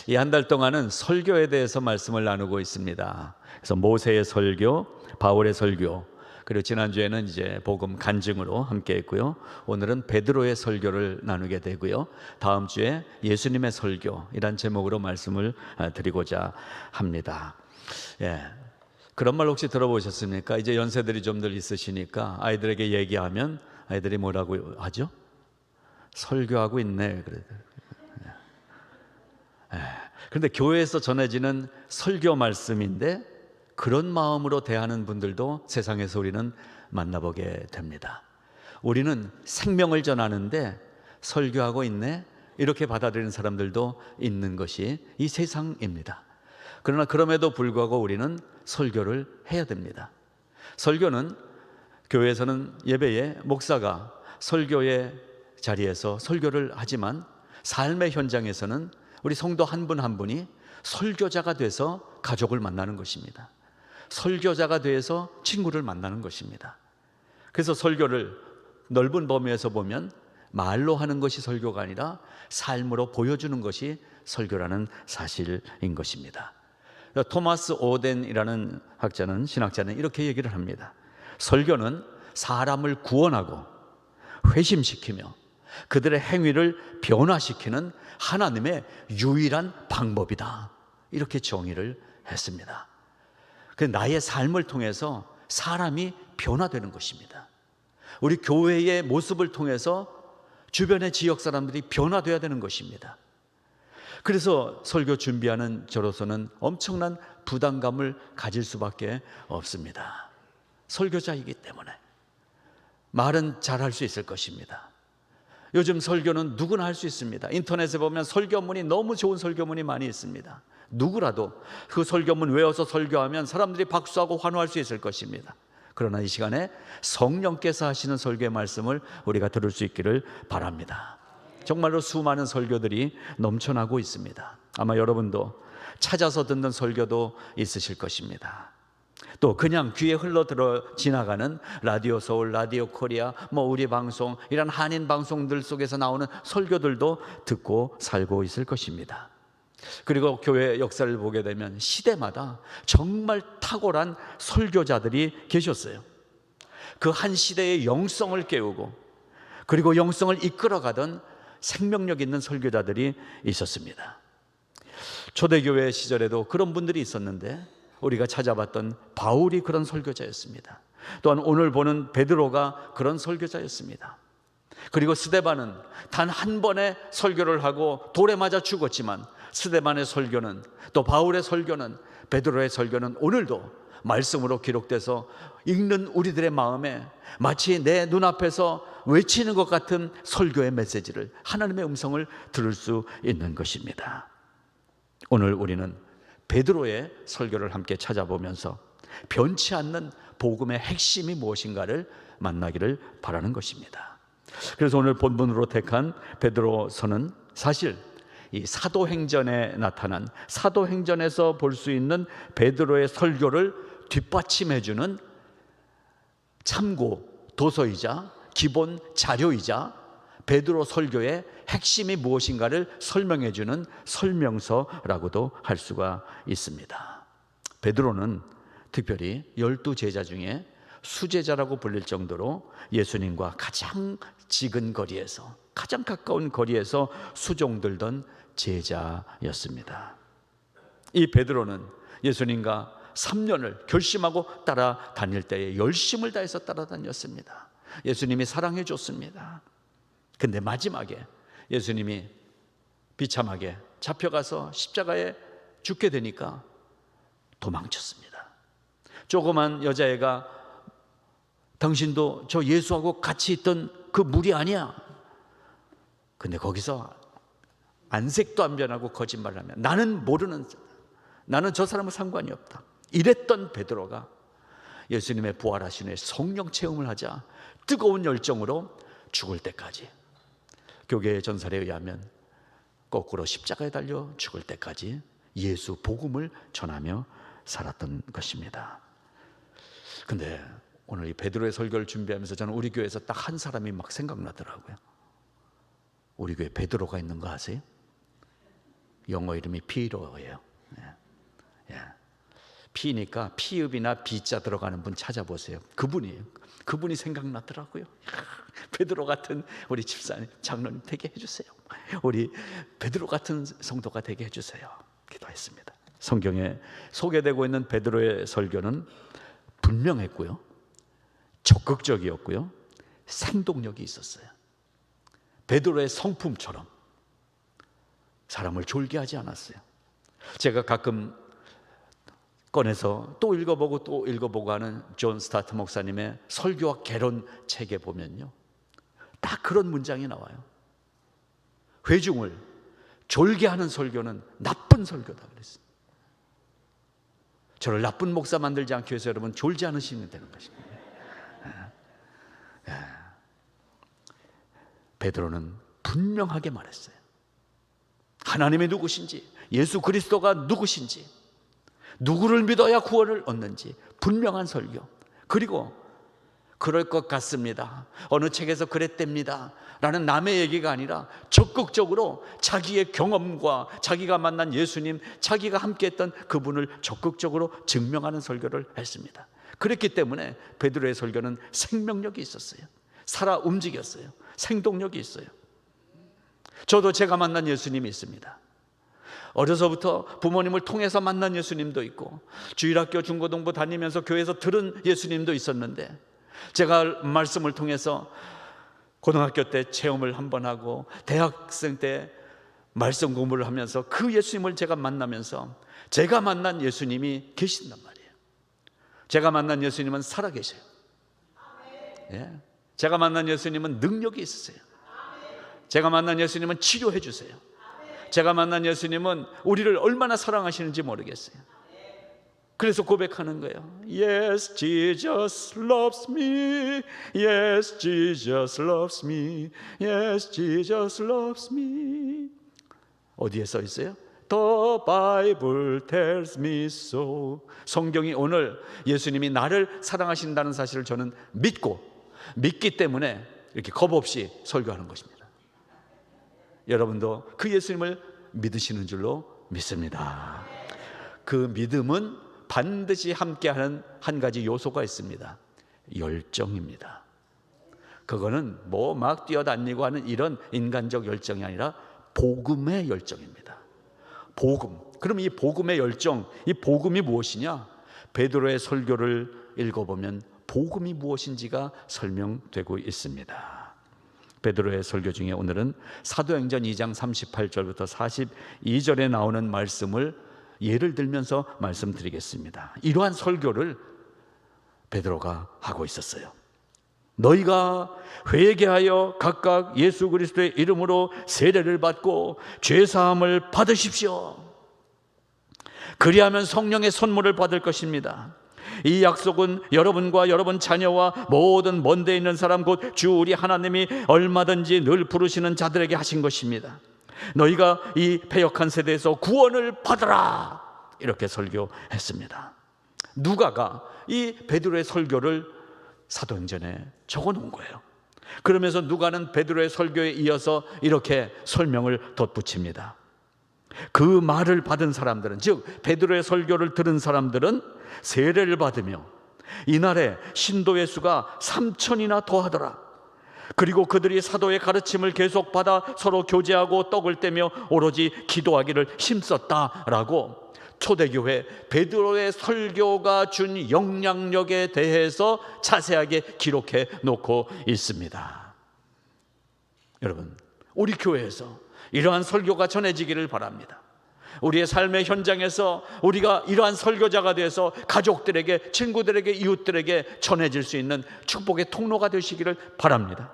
이 한 달 동안은 설교에 대해서 말씀을 나누고 있습니다. 그래서 모세의 설교, 바울의 설교, 그리고 지난주에는 이제 복음 간증으로 함께 했고요. 오늘은 베드로의 설교를 나누게 되고요. 다음 주에 예수님의 설교, 이란 제목으로 말씀을 드리고자 합니다. 예. 그런 말 혹시 들어보셨습니까? 이제 연세들이 좀들 있으시니까 아이들에게 얘기하면 아이들이 뭐라고 하죠? 설교하고 있네. 그런데 교회에서 전해지는 설교 말씀인데 그런 마음으로 대하는 분들도 세상에서 우리는 만나보게 됩니다. 우리는 생명을 전하는데 설교하고 있네? 이렇게 받아들이는 사람들도 있는 것이 이 세상입니다. 그러나 그럼에도 불구하고 우리는 설교를 해야 됩니다. 설교는 교회에서는 예배에 목사가 설교의 자리에서 설교를 하지만 삶의 현장에서는 우리 성도 한 분 한 분이 설교자가 돼서 가족을 만나는 것입니다. 설교자가 돼서 친구를 만나는 것입니다. 그래서 설교를 넓은 범위에서 보면 말로 하는 것이 설교가 아니라 삶으로 보여주는 것이 설교라는 사실인 것입니다. 토마스 오덴이라는 신학자는 이렇게 얘기를 합니다. 설교는 사람을 구원하고 회심시키며 그들의 행위를 변화시키는 하나님의 유일한 방법이다. 이렇게 정의를 했습니다. 나의 삶을 통해서 사람이 변화되는 것입니다. 우리 교회의 모습을 통해서 주변의 지역 사람들이 변화되어야 되는 것입니다. 그래서 설교 준비하는 저로서는 엄청난 부담감을 가질 수밖에 없습니다. 설교자이기 때문에 말은 잘할 수 있을 것입니다. 요즘 설교는 누구나 할 수 있습니다. 인터넷에 보면 설교문이 너무 좋은 설교문이 많이 있습니다. 누구라도 그 설교문 외워서 설교하면 사람들이 박수하고 환호할 수 있을 것입니다. 그러나 이 시간에 성령께서 하시는 설교의 말씀을 우리가 들을 수 있기를 바랍니다. 정말로 수많은 설교들이 넘쳐나고 있습니다. 아마 여러분도 찾아서 듣는 설교도 있으실 것입니다. 또 그냥 귀에 흘러들어 지나가는 라디오 서울, 라디오 코리아, 우리 방송, 이런 한인 방송들 속에서 나오는 설교들도 듣고 살고 있을 것입니다. 그리고 교회 역사를 보게 되면 시대마다 정말 탁월한 설교자들이 계셨어요. 그 한 시대의 영성을 깨우고 그리고 영성을 이끌어가던 생명력 있는 설교자들이 있었습니다. 초대교회 시절에도 그런 분들이 있었는데 우리가 찾아봤던 바울이 그런 설교자였습니다. 또한 오늘 보는 베드로가 그런 설교자였습니다. 그리고 스데반은 단 한 번의 설교를 하고 돌에 맞아 죽었지만 스데반의 설교는, 또 바울의 설교는, 베드로의 설교는 오늘도 말씀으로 기록돼서 읽는 우리들의 마음에 마치 내 눈앞에서 외치는 것 같은 설교의 메시지를, 하나님의 음성을 들을 수 있는 것입니다. 오늘 우리는 베드로의 설교를 함께 찾아보면서 변치 않는 복음의 핵심이 무엇인가를 만나기를 바라는 것입니다. 그래서 오늘 본문으로 택한 베드로서는 사실 이 사도행전에 나타난, 사도행전에서 볼 수 있는 베드로의 설교를 뒷받침해주는 참고 도서이자 기본 자료이자 베드로 설교의 핵심이 무엇인가를 설명해주는 설명서라고도 할 수가 있습니다. 베드로는 특별히 12제자 중에 수제자라고 불릴 정도로 예수님과 가장 지근 거리에서, 가장 가까운 거리에서 수종들던 제자였습니다. 이 베드로는 예수님과 3년을 결심하고 따라다닐 때에 열심을 다해서 따라다녔습니다. 예수님이 사랑해 줬습니다. 근데 마지막에 예수님이 비참하게 잡혀가서 십자가에 죽게 되니까 도망쳤습니다. 조그만 여자애가 당신도 저 예수하고 같이 있던 그 무리 아니야? 근데 거기서 안색도 안 변하고 거짓말을 하면 나는 모르는, 나는 저 사람은 상관이 없다, 이랬던 베드로가 예수님의 부활하신 후에 성령 체험을 하자 뜨거운 열정으로 죽을 때까지, 교계의 전설에 의하면 거꾸로 십자가에 달려 죽을 때까지 예수 복음을 전하며 살았던 것입니다. 근데 오늘 이 베드로의 설교를 준비하면서 저는 우리 교회에서 딱 한 사람이 막 생각나더라고요. 우리 교회 베드로가 있는 거 아세요? 영어 이름이 피로예요. 예. 피니까 피읍이나 비자 들어가는 분 찾아보세요. 그분이에요. 그분이 생각나더라고요. 베드로 같은 우리 집사님, 장로님 되게 해주세요. 우리 베드로 같은 성도가 되게 해주세요. 기도했습니다. 성경에 소개되고 있는 베드로의 설교는 분명했고요, 적극적이었고요, 생동력이 있었어요. 베드로의 성품처럼 사람을 졸게 하지 않았어요. 제가 가끔 꺼내서 또 읽어보고 또 읽어보고 하는 존 스타트 목사님의 설교와 개론 책에 보면요, 딱 그런 문장이 나와요. 회중을 졸게 하는 설교는 나쁜 설교다 그랬어요. 저를 나쁜 목사 만들지 않기 위해서 여러분 졸지 않으시면 되는 것입니다. 베드로는 분명하게 말했어요. 하나님이 누구신지, 예수 그리스도가 누구신지, 누구를 믿어야 구원을 얻는지 분명한 설교, 그리고 그럴 것 같습니다, 어느 책에서 그랬답니다 라는 남의 얘기가 아니라 적극적으로 자기의 경험과 자기가 만난 예수님, 자기가 함께했던 그분을 적극적으로 증명하는 설교를 했습니다. 그랬기 때문에 베드로의 설교는 생명력이 있었어요. 살아 움직였어요. 생동력이 있어요. 저도 제가 만난 예수님이 있습니다. 어려서부터 부모님을 통해서 만난 예수님도 있고, 주일학교 중고등부 다니면서 교회에서 들은 예수님도 있었는데, 제가 말씀을 통해서 고등학교 때 체험을 한번 하고 대학생 때 말씀 공부를 하면서 그 예수님을 제가 만나면서 제가 만난 예수님이 계신단 말이에요. 제가 만난 예수님은 살아계셔요. 예. 제가 만난 예수님은 능력이 있으세요. 제가 만난 예수님은 치료해 주세요. 제가 만난 예수님은 우리를 얼마나 사랑하시는지 모르겠어요. 그래서 고백하는 거예요. Yes, Jesus loves me. Yes, Jesus loves me. Yes, Jesus loves me. 어디에 써 있어요? The Bible tells me so. 성경이 오늘 예수님이 나를 사랑하신다는 사실을 저는 믿기 때문에 이렇게 겁 없이 설교하는 것입니다. 여러분도 그 예수님을 믿으시는 줄로 믿습니다. 그 믿음은 반드시 함께하는 한 가지 요소가 있습니다. 열정입니다. 그거는 뭐 막 뛰어다니고 하는 이런 인간적 열정이 아니라 복음의 열정입니다. 복음. 그럼 이 복음의 열정, 이 복음이 무엇이냐? 베드로의 설교를 읽어보면 복음이 무엇인지가 설명되고 있습니다. 베드로의 설교 중에 오늘은 사도행전 2장 38절부터 42절에 나오는 말씀을 예를 들면서 말씀드리겠습니다. 이러한 설교를 베드로가 하고 있었어요. 너희가 회개하여 각각 예수 그리스도의 이름으로 세례를 받고 죄사함을 받으십시오. 그리하면 성령의 선물을 받을 것입니다. 이 약속은 여러분과 여러분 자녀와 모든 먼 데 있는 사람 곧 주 우리 하나님이 얼마든지 늘 부르시는 자들에게 하신 것입니다. 너희가 이 패역한 세대에서 구원을 받으라. 이렇게 설교했습니다. 누가가 이 베드로의 설교를 사도행전에 적어놓은 거예요. 그러면서 누가는 베드로의 설교에 이어서 이렇게 설명을 덧붙입니다. 그 말을 받은 사람들은, 즉 베드로의 설교를 들은 사람들은 세례를 받으며 이날에 신도의 수가 3,000이나 더하더라. 그리고 그들이 사도의 가르침을 계속 받아 서로 교제하고 떡을 떼며 오로지 기도하기를 힘썼다라고 초대교회 베드로의 설교가 준 영향력에 대해서 자세하게 기록해 놓고 있습니다. 여러분, 우리 교회에서 이러한 설교가 전해지기를 바랍니다. 우리의 삶의 현장에서 우리가 이러한 설교자가 되어서 가족들에게, 친구들에게, 이웃들에게 전해질 수 있는 축복의 통로가 되시기를 바랍니다.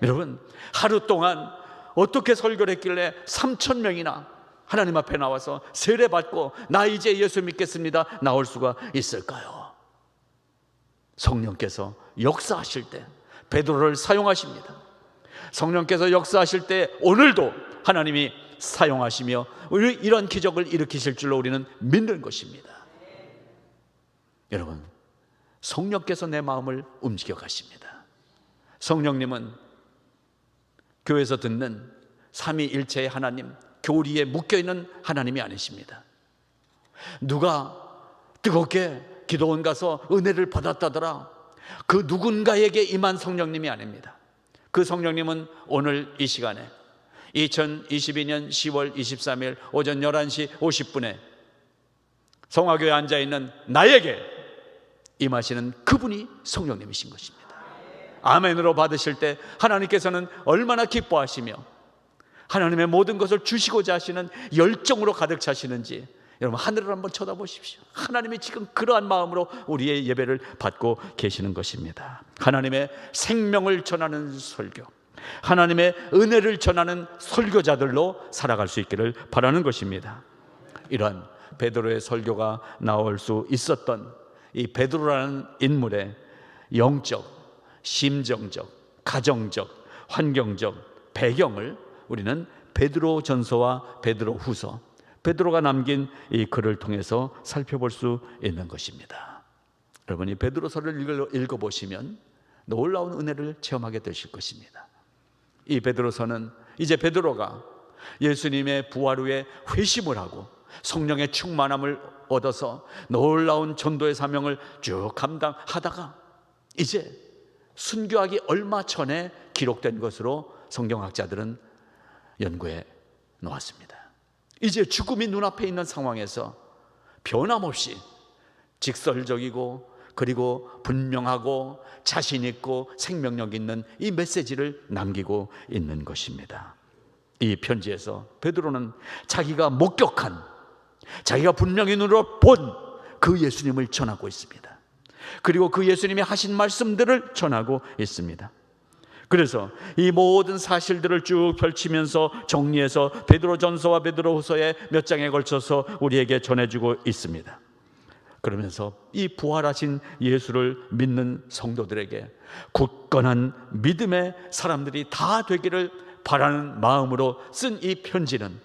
여러분, 하루 동안 어떻게 설교를 했길래 3,000명이나 하나님 앞에 나와서 세례받고 나 이제 예수 믿겠습니다 나올 수가 있을까요? 성령께서 역사하실 때 베드로를 사용하십니다. 성령께서 역사하실 때 오늘도 하나님이 사용하시며 이런 기적을 일으키실 줄로 우리는 믿는 것입니다. 여러분, 성령께서 내 마음을 움직여 가십니다. 성령님은 교회에서 듣는 삼위일체의 하나님, 교리에 묶여있는 하나님이 아니십니다. 누가 뜨겁게 기도원 가서 은혜를 받았다더라, 그 누군가에게 임한 성령님이 아닙니다. 그 성령님은 오늘 이 시간에 2022년 10월 23일 오전 11시 50분에 성화교회에 앉아있는 나에게 임하시는 그분이 성령님이신 것입니다. 아멘으로 받으실 때 하나님께서는 얼마나 기뻐하시며 하나님의 모든 것을 주시고자 하시는 열정으로 가득 차시는지 여러분 하늘을 한번 쳐다보십시오. 하나님이 지금 그러한 마음으로 우리의 예배를 받고 계시는 것입니다. 하나님의 생명을 전하는 설교, 하나님의 은혜를 전하는 설교자들로 살아갈 수 있기를 바라는 것입니다. 이러한 베드로의 설교가 나올 수 있었던 이 베드로라는 인물의 영적, 심정적, 가정적, 환경적 배경을 우리는 베드로전서와 베드로후서, 베드로가 남긴 이 글을 통해서 살펴볼 수 있는 것입니다. 여러분이 베드로서를 읽어보시면 놀라운 은혜를 체험하게 되실 것입니다. 이 베드로서는 이제 베드로가 예수님의 부활 후에 회심을 하고 성령의 충만함을 얻어서 놀라운 전도의 사명을 쭉 감당하다가 이제 순교하기 얼마 전에 기록된 것으로 성경학자들은 연구해 놓았습니다. 이제 죽음이 눈앞에 있는 상황에서 변함없이 직설적이고 그리고 분명하고 자신 있고 생명력 있는 이 메시지를 남기고 있는 것입니다. 이 편지에서 베드로는 자기가 목격한, 자기가 분명히 눈으로 본 그 예수님을 전하고 있습니다. 그리고 그 예수님이 하신 말씀들을 전하고 있습니다. 그래서 이 모든 사실들을 쭉 펼치면서 정리해서 베드로전서와 베드로후서의 몇 장에 걸쳐서 우리에게 전해주고 있습니다. 그러면서 이 부활하신 예수를 믿는 성도들에게 굳건한 믿음의 사람들이 다 되기를 바라는 마음으로 쓴 이 편지는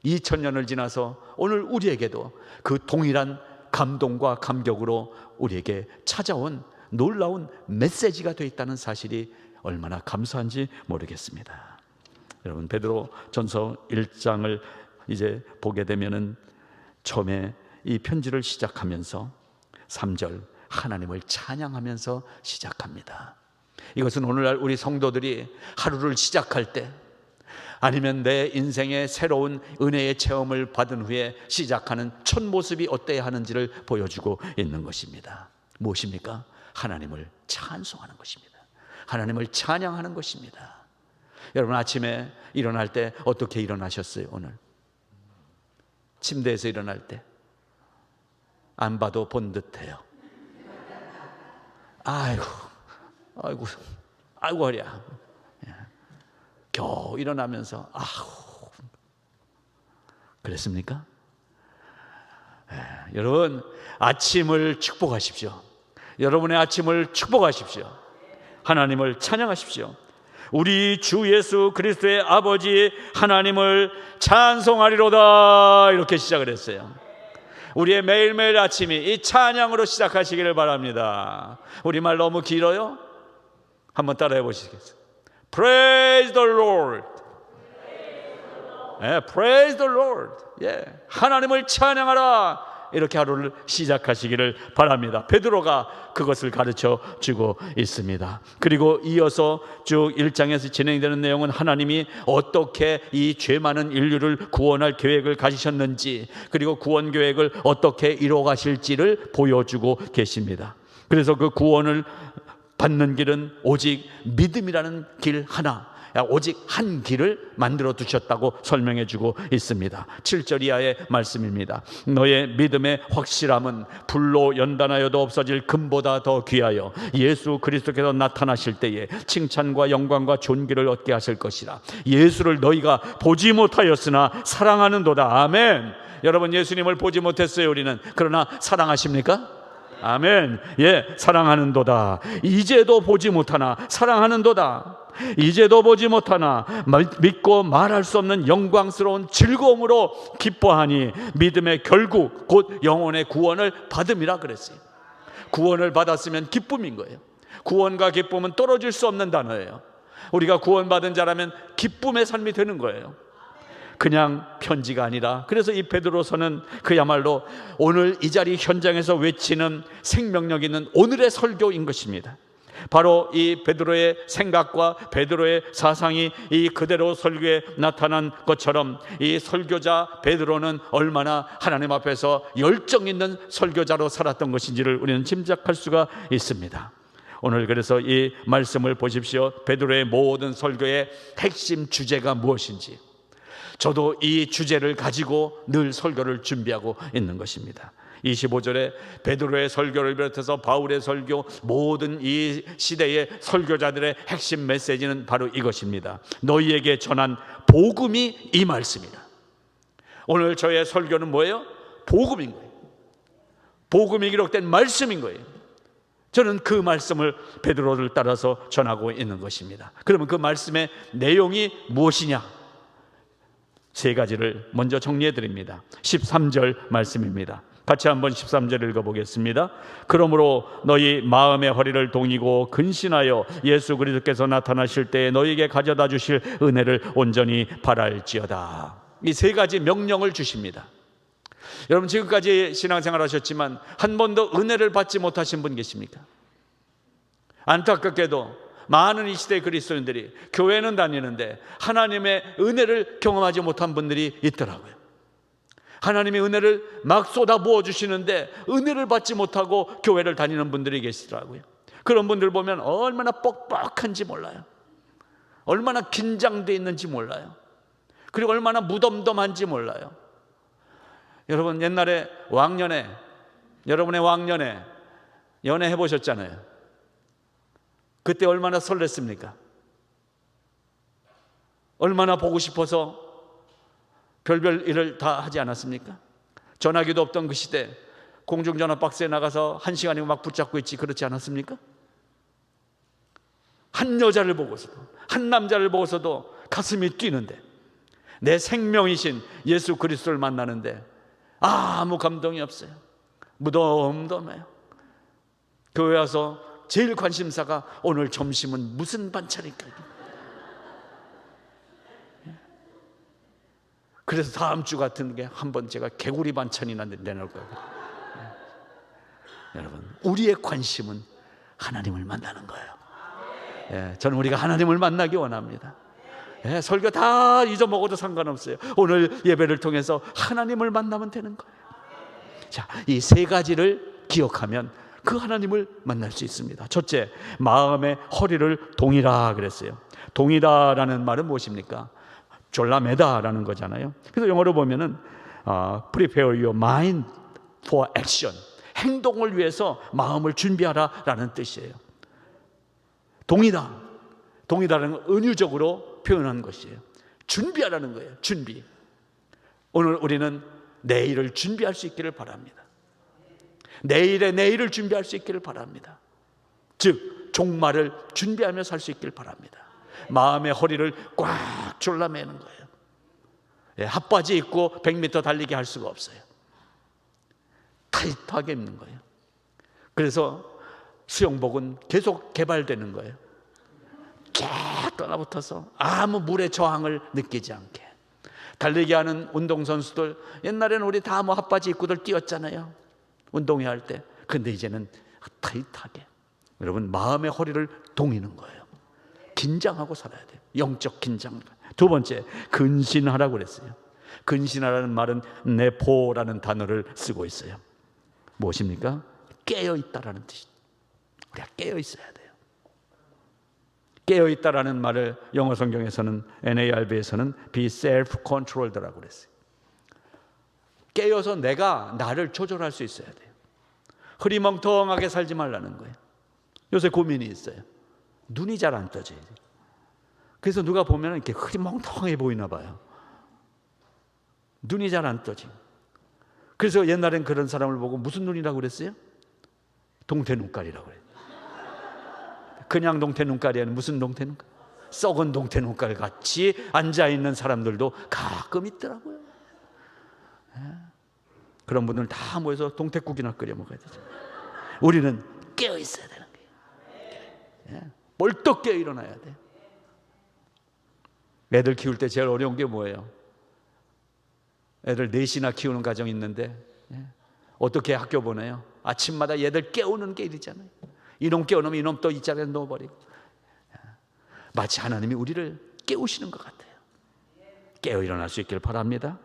2000년을 지나서 오늘 우리에게도 그 동일한 감동과 감격으로 우리에게 찾아온 놀라운 메시지가 되어 있다는 사실이 얼마나 감사한지 모르겠습니다. 여러분, 베드로전서 1장을 이제 보게 되면은 처음에 이 편지를 시작하면서 3절 하나님을 찬양하면서 시작합니다. 이것은 오늘날 우리 성도들이 하루를 시작할 때 아니면 내 인생의 새로운 은혜의 체험을 받은 후에 시작하는 첫 모습이 어때야 하는지를 보여주고 있는 것입니다. 무엇입니까? 하나님을 찬송하는 것입니다. 하나님을 찬양하는 것입니다. 여러분, 아침에 일어날 때 어떻게 일어나셨어요? 오늘 침대에서 일어날 때 안 봐도 본 듯해요. 아이고 허리야. 겨우 일어나면서 그랬습니까? 여러분, 아침을 축복하십시오. 여러분의 아침을 축복하십시오. 하나님을 찬양하십시오. 우리 주 예수 그리스도의 아버지 하나님을 찬송하리로다, 이렇게 시작을 했어요. 우리의 매일매일 아침이 이 찬양으로 시작하시기를 바랍니다. 우리말 너무 길어요? 한번 따라해 보시겠어요? Praise the Lord. Praise the Lord. 하나님을 찬양하라, 이렇게 하루를 시작하시기를 바랍니다. 베드로가 그것을 가르쳐 주고 있습니다. 그리고 이어서 쭉 1장에서 진행되는 내용은 하나님이 어떻게 이 죄 많은 인류를 구원할 계획을 가지셨는지, 그리고 구원 계획을 어떻게 이루어 가실지를 보여주고 계십니다. 그래서 그 구원을 받는 길은 오직 믿음이라는 길 하나, 오직 한 길을 만들어 두셨다고 설명해 주고 있습니다. 7절 이하의 말씀입니다. 너의 믿음의 확실함은 불로 연단하여도 없어질 금보다 더 귀하여 예수 그리스도께서 나타나실 때에 칭찬과 영광과 존귀를 얻게 하실 것이라. 예수를 너희가 보지 못하였으나 사랑하는도다. 아멘. 여러분, 예수님을 보지 못했어요, 우리는. 그러나 사랑하십니까? 아멘. 사랑하는도다. 이제도 보지 못하나 사랑하는도다. 이제도 보지 못하나 믿고 말할 수 없는 영광스러운 즐거움으로 기뻐하니 믿음의 결국 곧 영혼의 구원을 받음이라 그랬어요. 구원을 받았으면 기쁨인 거예요. 구원과 기쁨은 떨어질 수 없는 단어예요. 우리가 구원받은 자라면 기쁨의 삶이 되는 거예요. 그냥 편지가 아니라, 그래서 이 베드로서는 그야말로 오늘 이 자리 현장에서 외치는 생명력 있는 오늘의 설교인 것입니다. 바로 이 베드로의 생각과 베드로의 사상이 이 그대로 설교에 나타난 것처럼 이 설교자 베드로는 얼마나 하나님 앞에서 열정 있는 설교자로 살았던 것인지를 우리는 짐작할 수가 있습니다. 오늘 그래서 이 말씀을 보십시오. 베드로의 모든 설교의 핵심 주제가 무엇인지, 저도 이 주제를 가지고 늘 설교를 준비하고 있는 것입니다. 25절에 베드로의 설교를 비롯해서 바울의 설교, 모든 이 시대의 설교자들의 핵심 메시지는 바로 이것입니다. 너희에게 전한 복음이 이 말씀이다. 오늘 저의 설교는 뭐예요? 복음인 거예요. 복음이 기록된 말씀인 거예요. 저는 그 말씀을 베드로를 따라서 전하고 있는 것입니다. 그러면 그 말씀의 내용이 무엇이냐? 세 가지를 먼저 정리해 드립니다. 13절 말씀입니다. 같이 한번 13절 읽어보겠습니다. 그러므로 너희 마음의 허리를 동이고 근신하여 예수 그리스도께서 나타나실 때에 너희에게 가져다 주실 은혜를 온전히 바랄지어다. 이 세 가지 명령을 주십니다. 여러분, 지금까지 신앙생활 하셨지만 한 번도 은혜를 받지 못하신 분 계십니까? 안타깝게도 많은 이 시대의 그리스도인들이 교회는 다니는데 하나님의 은혜를 경험하지 못한 분들이 있더라고요. 하나님의 은혜를 막 쏟아부어 주시는데 은혜를 받지 못하고 교회를 다니는 분들이 계시더라고요. 그런 분들 보면 얼마나 뻑뻑한지 몰라요. 얼마나 긴장되어 있는지 몰라요. 그리고 얼마나 무덤덤한지 몰라요. 여러분, 옛날에 왕년에, 여러분의 왕년에 연애 해보셨잖아요. 그때 얼마나 설렜습니까? 얼마나 보고 싶어서 별별 일을 다 하지 않았습니까? 전화기도 없던 그 시대 공중전화 박스에 나가서 1시간이고 막 붙잡고 있지, 그렇지 않았습니까? 한 여자를 보고서도, 한 남자를 보고서도 가슴이 뛰는데, 내 생명이신 예수 그리스도를 만나는데 아무 감동이 없어요. 무덤덤해요. 교회 와서 제일 관심사가 오늘 점심은 무슨 반찬일까? 그래서 다음 주 같은 게 한번 제가 개구리 반찬이나 내놓을 거예요. 여러분, 우리의 관심은 하나님을 만나는 거예요. 저는 우리가 하나님을 만나기 원합니다. 설교 다 잊어먹어도 상관없어요. 오늘 예배를 통해서 하나님을 만나면 되는 거예요. 자, 이 세 가지를 기억하면 그 하나님을 만날 수 있습니다. 첫째, 마음의 허리를 동이라 그랬어요. 동이다라는 말은 무엇입니까? 졸라매다라는 거잖아요. 그래서 영어로 보면은 prepare your mind for action, 행동을 위해서 마음을 준비하라라는 뜻이에요. 동이다라는 건 은유적으로 표현한 것이에요. 준비하라는 거예요. 준비. 오늘 우리는 내일을 준비할 수 있기를 바랍니다. 내일의 내일을 준비할 수 있기를 바랍니다. 즉 종말을 준비하며 살 수 있기를 바랍니다. 마음의 허리를 꽉 졸라매는 거예요. 핫바지 입고 100m 달리기 할 수가 없어요. 타이트하게 입는 거예요. 그래서 수영복은 계속 개발되는 거예요. 쫙 떠나붙어서 아무 물의 저항을 느끼지 않게. 달리기 하는 운동선수들, 옛날에는 우리 다 뭐 핫바지 입고들 뛰었잖아요, 운동회 할 때. 근데 이제는 타이트하게. 여러분, 마음의 허리를 동이는 거예요. 긴장하고 살아야 돼요. 영적 긴장. 두 번째, 근신하라고 그랬어요. 근신하라는 말은 네포라는 단어를 쓰고 있어요. 무엇입니까? 깨어있다라는 뜻이에요. 우리가 깨어있어야 돼요. 깨어있다라는 말을 영어 성경에서는, NARB에서는 be self-controlled라고 그랬어요. 깨어서 내가 나를 조절할 수 있어야 돼요. 흐리멍텅하게 살지 말라는 거예요. 요새 고민이 있어요. 눈이 잘 안 떠져요. 그래서 누가 보면 이렇게 흐리멍텅해 보이나 봐요. 눈이 잘 안 떠지. 그래서 옛날엔 그런 사람을 보고 무슨 눈이라고 그랬어요? 동태 눈깔이라고 그래요. 그냥 동태 눈깔이 아니라 무슨 동태 눈깔? 썩은 동태 눈깔 같이 앉아있는 사람들도 가끔 있더라고요. 그런 분들 다 모여서 동태국이나 끓여 먹어야 되죠. 우리는 깨어 있어야 되는 거예요. 벌떡 깨어 일어나야 돼요. 애들 키울 때 제일 어려운 게 뭐예요? 애들 넷이나 키우는 가정이 있는데 어떻게 학교 보내요? 아침마다 얘들 깨우는 게 일이잖아요. 이놈 깨우면 이놈 또 이 자리에 넣어버리고. 마치 하나님이 우리를 깨우시는 것 같아요. 깨어 일어날 수 있기를 바랍니다.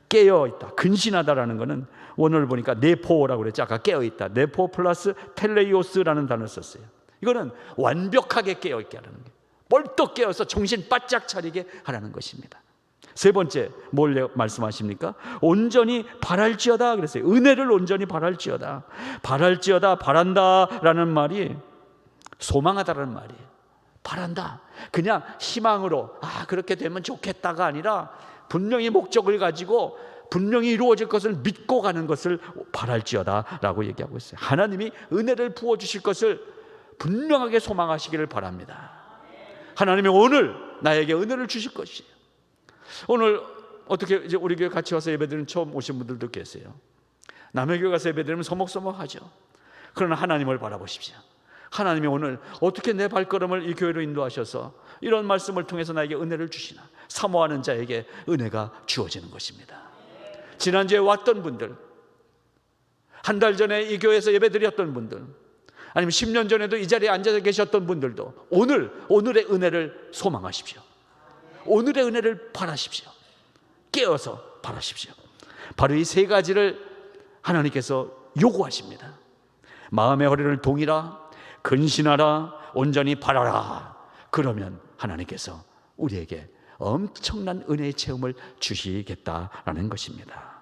깨어있다, 근신하다라는 것은 오늘 보니까 네포라고 그랬죠. 아까 깨어있다, 네포 플러스 텔레이오스라는 단어를 썼어요. 이거는 완벽하게 깨어있게 하라는 거예요. 벌떡 깨어서 정신 바짝 차리게 하라는 것입니다. 세 번째 뭘 말씀하십니까? 온전히 바랄지어다 그랬어요. 은혜를 온전히 바랄지어다. 바랄지어다, 바란다라는 말이 소망하다라는 말이에요. 바란다, 그냥 희망으로 그렇게 되면 좋겠다가 아니라 분명히 목적을 가지고 분명히 이루어질 것을 믿고 가는 것을 바랄지어다 라고 얘기하고 있어요. 하나님이 은혜를 부어주실 것을 분명하게 소망하시기를 바랍니다. 하나님이 오늘 나에게 은혜를 주실 것이에요. 오늘 어떻게 이제 우리 교회 같이 와서 예배드리는 처음 오신 분들도 계세요. 남의 교회 가서 예배드리면 서먹서먹하죠. 그러나 하나님을 바라보십시오. 하나님이 오늘 어떻게 내 발걸음을 이 교회로 인도하셔서 이런 말씀을 통해서 나에게 은혜를 주시나. 사모하는 자에게 은혜가 주어지는 것입니다. 지난주에 왔던 분들, 한 달 전에 이 교회에서 예배드렸던 분들, 아니면 10년 전에도 이 자리에 앉아 계셨던 분들도 오늘의 은혜를 소망하십시오. 오늘의 은혜를 바라십시오. 깨어서 바라십시오. 바로 이 세 가지를 하나님께서 요구하십니다. 마음의 허리를 동이라, 근신하라, 온전히 바라라. 그러면 하나님께서 우리에게 엄청난 은혜의 체험을 주시겠다라는 것입니다.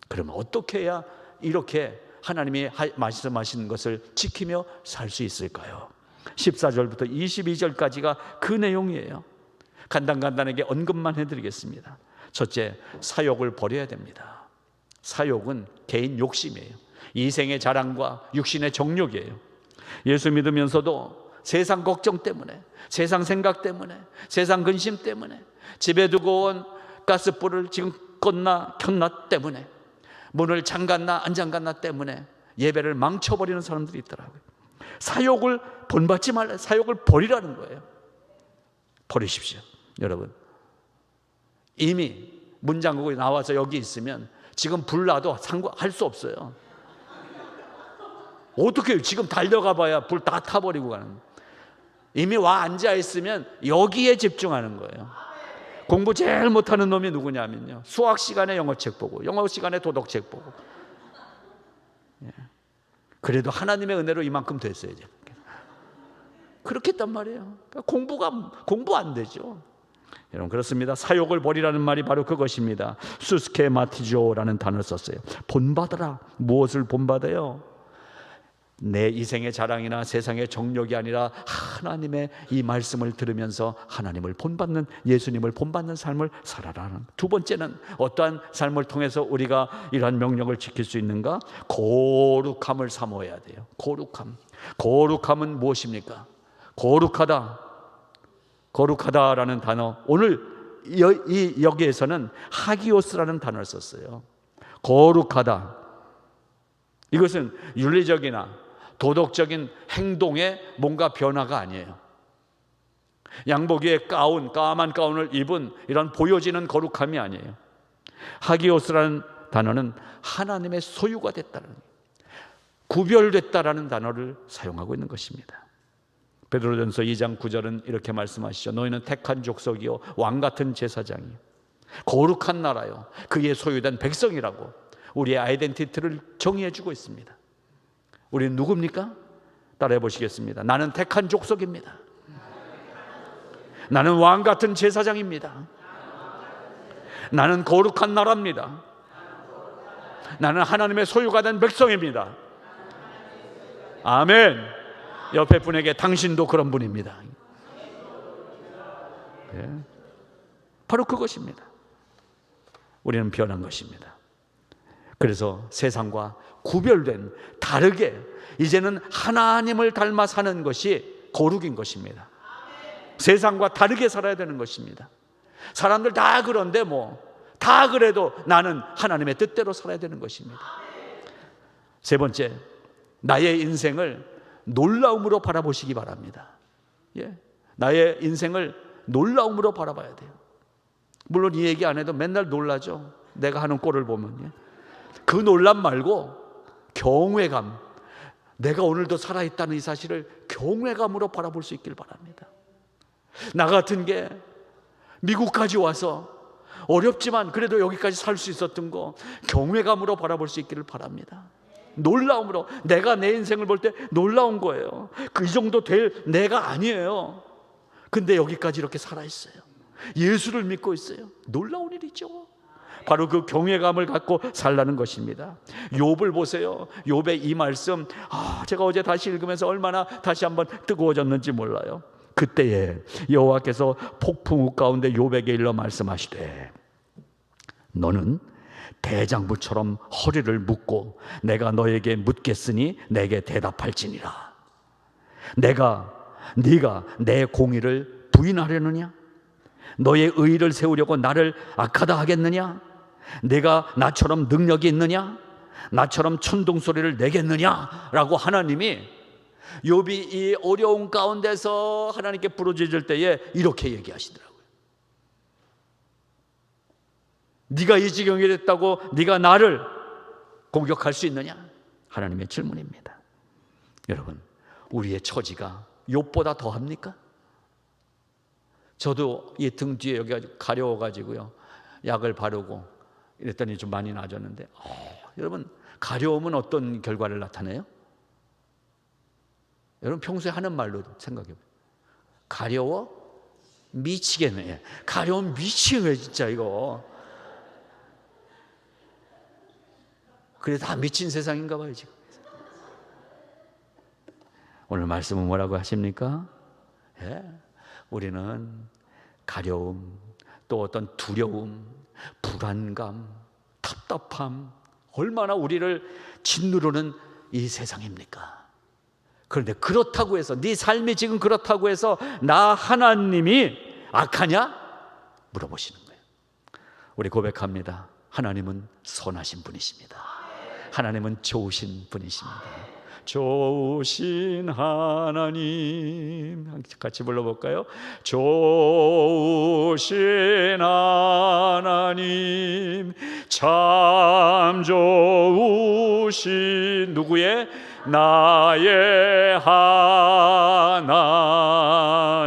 그러면 어떻게 해야 이렇게 하나님이 말씀하신 것을 지키며 살 수 있을까요? 14절부터 22절까지가 그 내용이에요. 간단하게 언급만 해드리겠습니다. 첫째, 사욕을 버려야 됩니다. 사욕은 개인 욕심이에요. 이생의 자랑과 육신의 정욕이에요. 예수 믿으면서도 세상 걱정 때문에, 세상 생각 때문에, 세상 근심 때문에, 집에 두고 온 가스불을 지금 껐나 켰나 때문에, 문을 잠갔나 안 잠갔나 때문에 예배를 망쳐버리는 사람들이 있더라고요. 사욕을 본받지 말라, 사욕을 버리라는 거예요. 버리십시오. 여러분, 이미 문 잠그고 나와서 여기 있으면 지금 불 나도 할 수 없어요. 어떻게 해요? 지금 달려가 봐야 불 다 타버리고 가는 거예요. 이미 와 앉아 있으면 여기에 집중하는 거예요. 공부 제일 못하는 놈이 누구냐면요, 수학 시간에 영어책 보고, 영어 시간에 도덕책 보고. 그래도 하나님의 은혜로 이만큼 됐어요. 이제 그렇게 했단 말이에요. 공부 안 되죠. 여러분, 그렇습니다. 사욕을 버리라는 말이 바로 그것입니다. 수스케마티조라는 단어를 썼어요. 본받아라. 무엇을 본받아요? 내 이생의 자랑이나 세상의 정욕이 아니라 하나님의 이 말씀을 들으면서 하나님을 본받는, 예수님을 본받는 삶을 살아라는. 두 번째는 어떠한 삶을 통해서 우리가 이러한 명령을 지킬 수 있는가? 거룩함을 사모해야 돼요. 거룩함은 무엇입니까? 거룩하다라는 단어, 오늘 여기에서는 하기오스라는 단어를 썼어요. 거룩하다, 이것은 윤리적이나 도덕적인 행동의 뭔가 변화가 아니에요. 양복 위에 까만 가운을 입은 이런 보여지는 거룩함이 아니에요. 하기오스라는 단어는 하나님의 소유가 됐다는, 구별됐다라는 단어를 사용하고 있는 것입니다. 베드로전서 2장 9절은 이렇게 말씀하시죠. 너희는 택한 족속이요 왕같은 제사장이요 거룩한 나라요 그의 소유된 백성이라고 우리의 아이덴티티를 정의해주고 있습니다. 우리는 누굽니까? 따라해 보시겠습니다. 나는 택한 족속입니다. 나는 왕같은 제사장입니다. 나는 거룩한 나라입니다. 나는 하나님의 소유가 된 백성입니다. 아멘. 옆에 분에게 당신도 그런 분입니다. 바로 그것입니다. 우리는 변한 것입니다. 그래서 세상과 구별된, 다르게 이제는 하나님을 닮아 사는 것이 거룩인 것입니다. 세상과 다르게 살아야 되는 것입니다. 사람들 다 그런데 다 그래도 나는 하나님의 뜻대로 살아야 되는 것입니다. 세 번째, 나의 인생을 놀라움으로 바라보시기 바랍니다. 나의 인생을 놀라움으로 바라봐야 돼요. 물론 이 얘기 안 해도 맨날 놀라죠. 내가 하는 꼴을 보면. 그 놀람 말고 경외감, 내가 오늘도 살아있다는 이 사실을 경외감으로 바라볼 수 있길 바랍니다. 나 같은 게 미국까지 와서 어렵지만 그래도 여기까지 살 수 있었던 거 경외감으로 바라볼 수 있기를 바랍니다. 놀라움으로, 내가 내 인생을 볼 때 놀라운 거예요. 이 정도 될 내가 아니에요. 근데 여기까지 이렇게 살아있어요. 예수를 믿고 있어요. 놀라운 일이죠. 바로 그 경외감을 갖고 살라는 것입니다. 욥을 보세요. 욥의 이 말씀, 제가 어제 다시 읽으면서 얼마나 다시 한번 뜨거워졌는지 몰라요. 그때에 여호와께서 폭풍우 가운데 욥에게 일러 말씀하시되, 너는 대장부처럼 허리를 묶고 내가 너에게 묻겠으니 내게 대답할지니라. 네가 내 공의를 부인하려느냐? 너의 의의를 세우려고 나를 악하다 하겠느냐? 네가 나처럼 능력이 있느냐? 나처럼 천둥소리를 내겠느냐? 라고 하나님이 욥이 이 어려운 가운데서 하나님께 부르짖을 때에 이렇게 얘기하시더라고요. 네가 이 지경이 됐다고 네가 나를 공격할 수 있느냐? 하나님의 질문입니다. 여러분, 우리의 처지가 욥보다 더합니까? 저도 이 등 뒤에 여기가 가려워가지고요, 약을 바르고 이랬더니 좀 많이 나아졌는데, 여러분, 가려움은 어떤 결과를 나타내요? 여러분 평소에 하는 말로 생각해봐요. 가려워? 미치겠네. 가려움 미치겠네 진짜 이거. 그래 다 미친 세상인가 봐요 지금. 오늘 말씀은 뭐라고 하십니까? 우리는 가려움, 또 어떤 두려움, 불안감, 답답함, 얼마나 우리를 짓누르는 이 세상입니까? 그런데 그렇다고 해서, 네 삶이 지금 그렇다고 해서 나 하나님이 악하냐? 물어보시는 거예요. 우리 고백합니다. 하나님은 선하신 분이십니다. 하나님은 좋으신 분이십니다. 좋으신 하나님, 같이 불러볼까요? 좋으신 하나님, 참 좋으신 누구의? 나의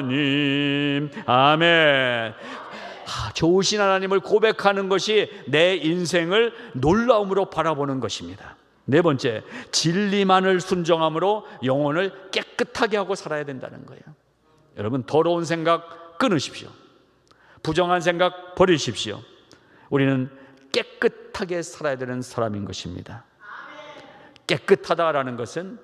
하나님. 아멘. 좋으신 하나님을 고백하는 것이 내 인생을 놀라움으로 바라보는 것입니다. 네 번째, 진리만을 순종함으로 영혼을 깨끗하게 하고 살아야 된다는 거예요. 여러분, 더러운 생각 끊으십시오. 부정한 생각 버리십시오. 우리는 깨끗하게 살아야 되는 사람인 것입니다. 깨끗하다라는 것은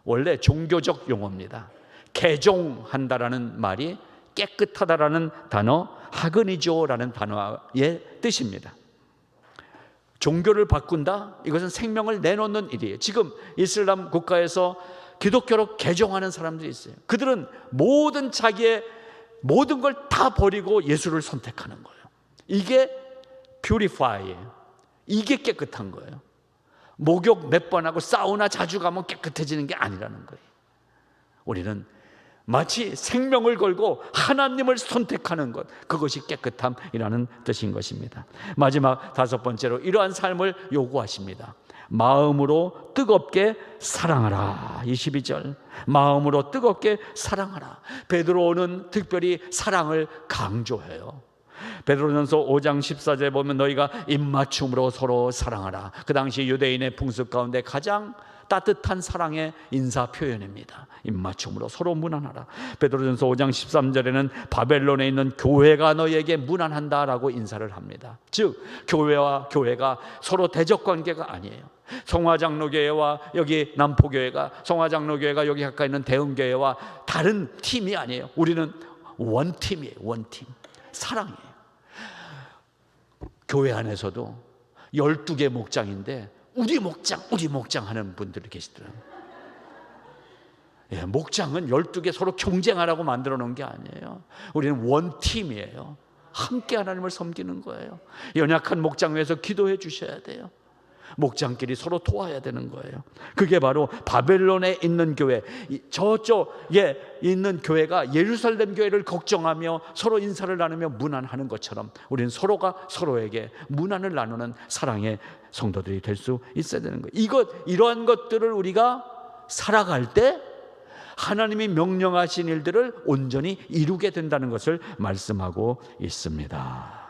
원래 종교적 용어입니다. 개종한다라는 말이 깨끗하다라는 단어, 하그니조라는 단어의 뜻입니다. 종교를 바꾼다? 이것은 생명을 내놓는 일이에요. 지금 이슬람 국가에서 기독교로 개종하는 사람들이 있어요. 그들은 자기의 모든 걸 다 버리고 예수를 선택하는 거예요. 이게 퓨리파이예요. 이게 깨끗한 거예요. 목욕 몇 번 하고 사우나 자주 가면 깨끗해지는 게 아니라는 거예요. 우리는 마치 생명을 걸고 하나님을 선택하는 것, 그것이 깨끗함이라는 뜻인 것입니다. 마지막 다섯 번째로 이러한 삶을 요구하십니다. 마음으로 뜨겁게 사랑하라. 22절, 마음으로 뜨겁게 사랑하라. 베드로는 특별히 사랑을 강조해요. 베드로전서 5장 14절에 보면 너희가 입맞춤으로 서로 사랑하라. 그 당시 유대인의 풍습 가운데 가장 따뜻한 사랑의 인사 표현입니다. 입맞춤으로 서로 문안하라. 베드로전서 5장 13절에는 바벨론에 있는 교회가 너희에게 문안한다라고 인사를 합니다. 즉 교회와 교회가 서로 대적 관계가 아니에요. 성화장로교회와 여기 남포교회가, 성화장로교회가 여기 가까이 있는 대흥교회와 다른 팀이 아니에요. 우리는 원팀이에요. 원팀. 사랑이에요. 교회 안에서도 12개 목장인데 우리 목장 하는 분들이 계시더라고요. 목장은 12개 서로 경쟁하라고 만들어 놓은 게 아니에요. 우리는 원팀이에요. 함께 하나님을 섬기는 거예요. 연약한 목장 위해서 기도해 주셔야 돼요. 목장끼리 서로 도와야 되는 거예요. 그게 바로 바벨론에 있는 교회, 저쪽에 있는 교회가 예루살렘 교회를 걱정하며 서로 인사를 나누며 문안하는 것처럼 우리는 서로가 서로에게 문안을 나누는 사랑의 성도들이 될 수 있어야 되는 거예요. 이러한 것들을 우리가 살아갈 때 하나님이 명령하신 일들을 온전히 이루게 된다는 것을 말씀하고 있습니다.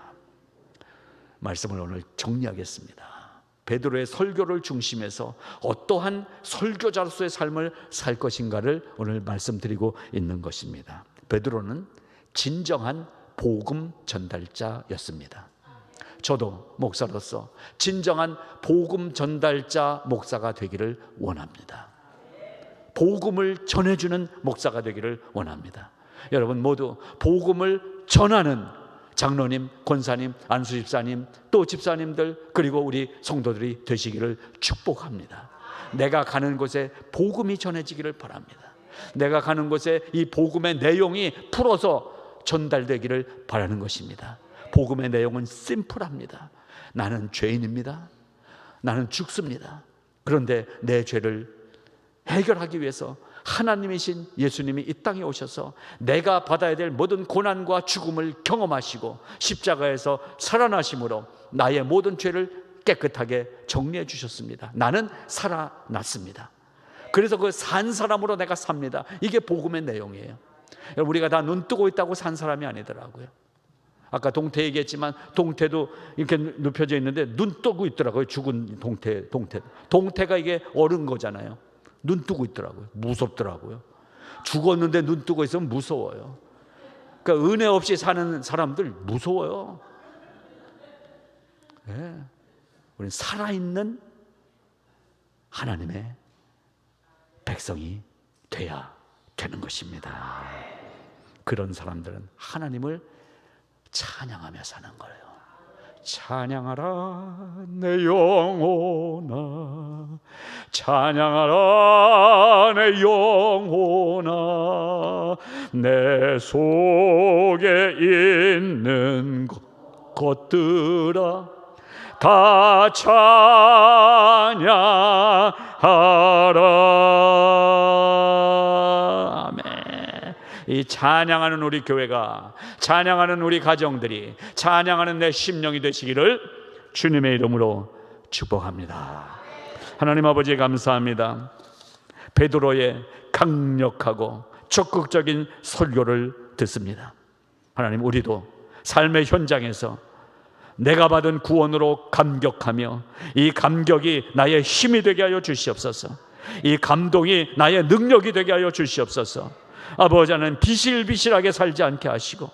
말씀을 오늘 정리하겠습니다. 베드로의 설교를 중심해서 어떠한 설교자로서의 삶을 살 것인가를 오늘 말씀드리고 있는 것입니다. 베드로는 진정한 복음 전달자였습니다. 저도 목사로서 진정한 복음 전달자 목사가 되기를 원합니다. 복음을 전해주는 목사가 되기를 원합니다. 여러분 모두 복음을 전하는 장로님, 권사님, 안수집사님, 또 집사님들, 그리고 우리 성도들이 되시기를 축복합니다. 내가 가는 곳에 복음이 전해지기를 바랍니다. 내가 가는 곳에 이 복음의 내용이 풀어서 전달되기를 바라는 것입니다. 복음의 내용은 심플합니다. 나는 죄인입니다. 나는 죽습니다. 그런데 내 죄를 해결하기 위해서 하나님이신 예수님이 이 땅에 오셔서 내가 받아야 될 모든 고난과 죽음을 경험하시고 십자가에서 살아나심으로 나의 모든 죄를 깨끗하게 정리해 주셨습니다. 나는 살아났습니다. 그래서 그 산 사람으로 내가 삽니다. 이게 복음의 내용이에요. 우리가 다 눈 뜨고 있다고 산 사람이 아니더라고요. 아까 동태 얘기했지만 동태도 이렇게 눕혀져 있는데 눈 뜨고 있더라고요. 죽은 동태가 이게 얼은 거잖아요. 눈 뜨고 있더라고요. 무섭더라고요. 죽었는데 눈 뜨고 있으면 무서워요. 그러니까 은혜 없이 사는 사람들 무서워요. 네. 우리는 살아있는 하나님의 백성이 돼야 되는 것입니다. 그런 사람들은 하나님을 찬양하며 사는 거예요. 찬양하라 내 영혼아, 찬양하라 내 영혼아, 내 속에 있는 것들아 다 찬양하라. 아멘. 이 찬양하는 우리 교회가, 찬양하는 우리 가정들이, 찬양하는 내 심령이 되시기를 주님의 이름으로 축복합니다. 하나님 아버지 감사합니다. 베드로의 강력하고 적극적인 설교를 듣습니다. 하나님, 우리도 삶의 현장에서 내가 받은 구원으로 감격하며 이 감격이 나의 힘이 되게 하여 주시옵소서. 이 감동이 나의 능력이 되게 하여 주시옵소서. 아버지 하나님, 비실비실하게 살지 않게 하시고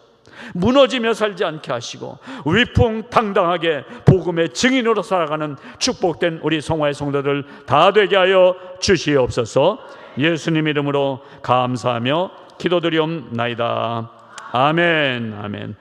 무너지며 살지 않게 하시고 위풍당당하게 복음의 증인으로 살아가는 축복된 우리 성화의 성도들 다 되게 하여 주시옵소서. 예수님 이름으로 감사하며 기도드리옵나이다. 아멘. 아멘.